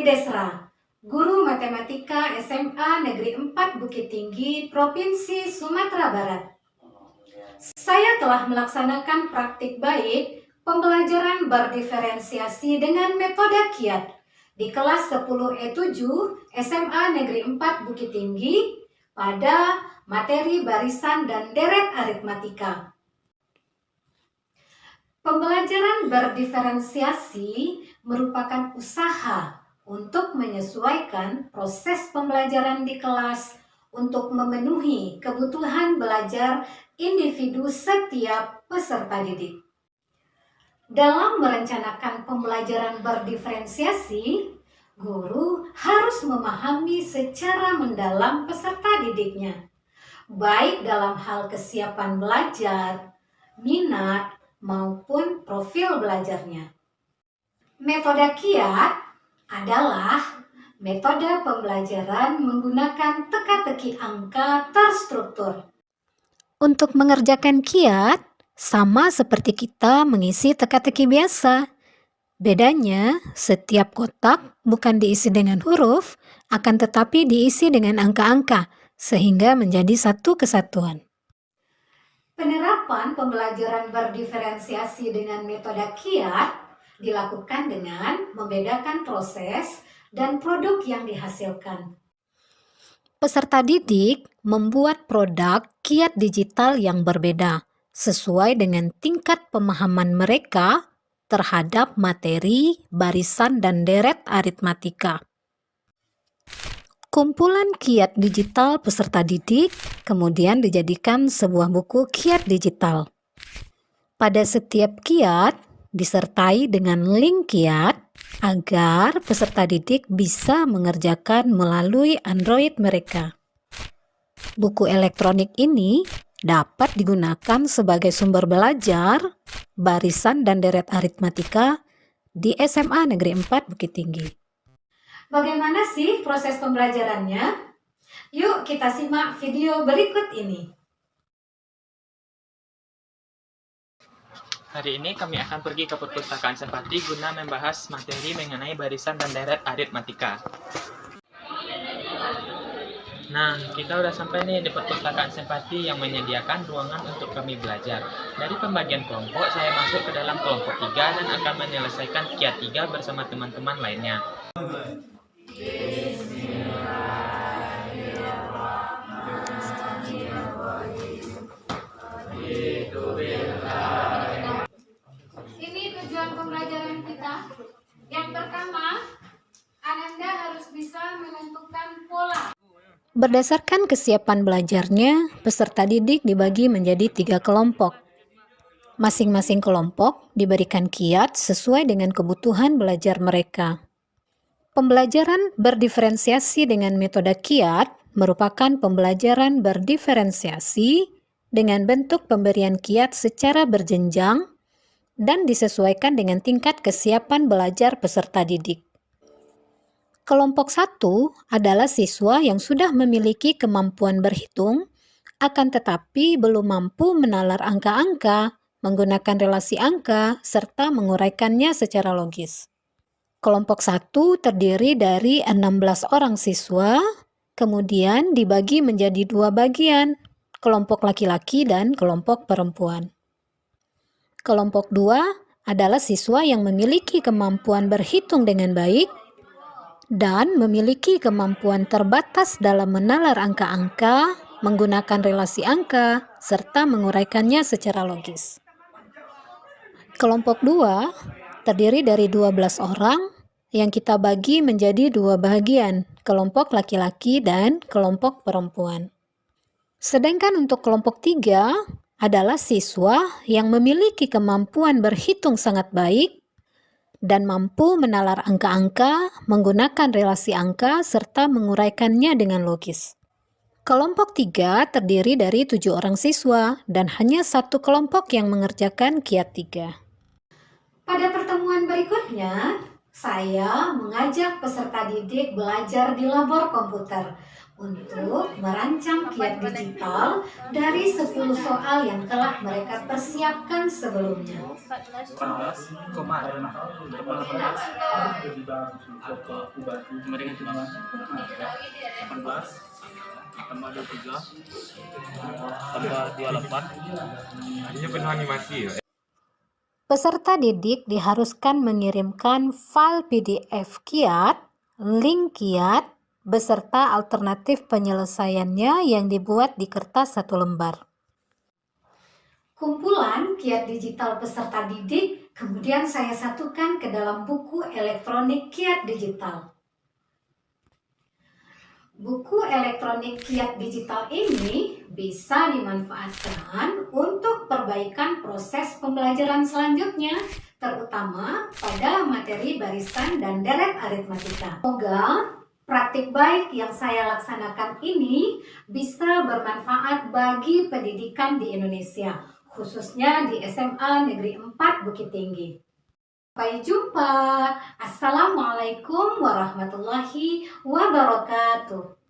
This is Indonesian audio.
Sri Desra, Guru Matematika SMA Negeri 4 Bukit Tinggi, Provinsi Sumatera Barat. Saya telah melaksanakan praktik baik pembelajaran berdiferensiasi dengan metode KIAT di kelas 10E7 SMA Negeri 4 Bukit Tinggi pada materi barisan dan deret aritmatika. Pembelajaran berdiferensiasi merupakan usaha untuk menyesuaikan proses pembelajaran di kelas untuk memenuhi kebutuhan belajar individu setiap peserta didik. Dalam merencanakan pembelajaran berdiferensiasi, guru harus memahami secara mendalam peserta didiknya, baik dalam hal kesiapan belajar, minat, maupun profil belajarnya. Metode KIAT adalah metode pembelajaran menggunakan teka-teki angka terstruktur. Untuk mengerjakan KIAT, sama seperti kita mengisi teka-teki biasa. Bedanya, setiap kotak bukan diisi dengan huruf, akan tetapi diisi dengan angka-angka, sehingga menjadi satu kesatuan. Penerapan pembelajaran berdiferensiasi dengan metode KIAT dilakukan dengan membedakan proses dan produk yang dihasilkan. Peserta didik membuat produk KIAT digital yang berbeda sesuai dengan tingkat pemahaman mereka terhadap materi, barisan, dan deret aritmatika. Kumpulan KIAT digital peserta didik kemudian dijadikan sebuah buku KIAT digital. Pada setiap KIAT disertai dengan link KIAT agar peserta didik bisa mengerjakan melalui Android mereka. Buku elektronik ini dapat digunakan sebagai sumber belajar barisan dan deret aritmatika di SMA Negeri 4 Bukit Tinggi. Bagaimana sih proses pembelajarannya? Yuk kita simak video berikut ini. Hari ini kami akan pergi ke perpustakaan Senpati guna membahas materi mengenai barisan dan deret aritmatika. Nah, kita udah sampai nih di perpustakaan Senpati yang menyediakan ruangan untuk kami belajar. Dari pembagian kelompok, saya masuk ke dalam kelompok 3 dan akan menyelesaikan KIAT 3 bersama teman-teman lainnya. Ini tujuan pembelajaran kita. Yang pertama, Ananda harus bisa menentukan pola. Berdasarkan kesiapan belajarnya, peserta didik dibagi menjadi 3 kelompok. Masing-masing kelompok diberikan KIAT sesuai dengan kebutuhan belajar mereka. Pembelajaran berdiferensiasi dengan metode KIAT merupakan pembelajaran berdiferensiasi dengan bentuk pemberian KIAT secara berjenjang dan disesuaikan dengan tingkat kesiapan belajar peserta didik. Kelompok 1 adalah siswa yang sudah memiliki kemampuan berhitung, akan tetapi belum mampu menalar angka-angka, menggunakan relasi angka, serta menguraikannya secara logis. Kelompok 1 terdiri dari 16 orang siswa, kemudian dibagi menjadi 2 bagian, kelompok laki-laki dan kelompok perempuan. Kelompok 2 adalah siswa yang memiliki kemampuan berhitung dengan baik dan memiliki kemampuan terbatas dalam menalar angka-angka, menggunakan relasi angka, serta menguraikannya secara logis. Kelompok 2 terdiri dari 12 orang yang kita bagi menjadi 2 bagian, kelompok laki-laki dan kelompok perempuan. Sedangkan untuk kelompok 3 adalah siswa yang memiliki kemampuan berhitung sangat baik dan mampu menalar angka-angka, menggunakan relasi angka, serta menguraikannya dengan logis. Kelompok 3 terdiri dari 7 orang siswa dan hanya 1 kelompok yang mengerjakan KIAT 3. Pada pertemuan berikutnya, saya mengajak peserta didik belajar di labor komputer untuk merancang kiat digital dari 10 soal yang telah mereka persiapkan sebelumnya. 18 ini penuh animasi ya. Peserta didik diharuskan mengirimkan file PDF kiat, link kiat, beserta alternatif penyelesaiannya yang dibuat di kertas 1 lembar. Kumpulan kiat digital peserta didik kemudian saya satukan ke dalam buku elektronik kiat digital. Buku elektronik kiat digital ini bisa dimanfaatkan untuk perbaikan proses pembelajaran selanjutnya, terutama pada materi barisan dan deret aritmatika. Semoga praktik baik yang saya laksanakan ini bisa bermanfaat bagi pendidikan di Indonesia, khususnya di SMA Negeri 4 Bukit Tinggi. Sampai jumpa. Assalamualaikum warahmatullahi wabarakatuh.